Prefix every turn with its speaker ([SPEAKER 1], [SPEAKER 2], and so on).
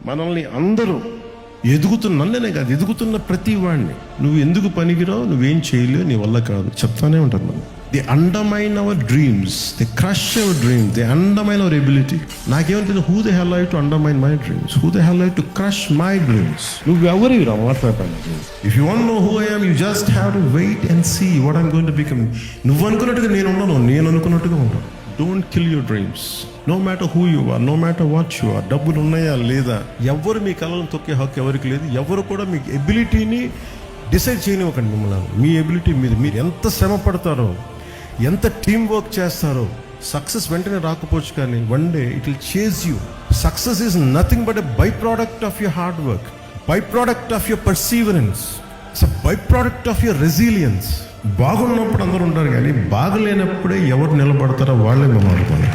[SPEAKER 1] మనల్ని అందరూ నన్నే కాదు, ఎదుగుతున్న ప్రతి వాడిని నువ్వు ఎందుకు పనికిరావు, నువ్వేం చేయలేవు, నీ వల్ల కాదు చెప్తానే ఉంటాను. మనం they undermine our dreams, they crush our dreams, they undermine our ability. నాకేమంటుంది, who the hell I to undermine my dreams, who the hell I to crush my dreams. నువ్వు ఎవరు రా మాట్లాడటానికి? If you want know who I am, you just have to wait and see what I'm going to become. నువ్వు అనుకున్నట్టుగా నేను ఉన్నాను, నేను అనుకున్నట్టుగా ఉంటాను. Don't kill your dreams, no matter who you are, no matter what you are. డబ్బులు ఉన్నాయా లేదా, ఎవరు మీ కళలను తొక్కే హక్కు ఎవరికి లేదు. ఎవరు కూడా మీ ఎబిలిటీని డిసైడ్ చేయనివ్వకండి. మిమ్మల్ని మీ ఎబిలిటీ మీద మీరు ఎంత శ్రమ పడతారో, ఎంత టీం వర్క్ చేస్తారో, సక్సెస్ వెంటనే రాకపోవచ్చు, కానీ one day it will chase you. Success is nothing but a by product of your hard work, by product of your perseverance, it's a by product of your resilience. బాగున్నప్పుడు అందరూ ఉంటారు, కానీ బాగలేనప్పుడే ఎవరు నిలబడతారో వాళ్ళే మేము అనుకోండి.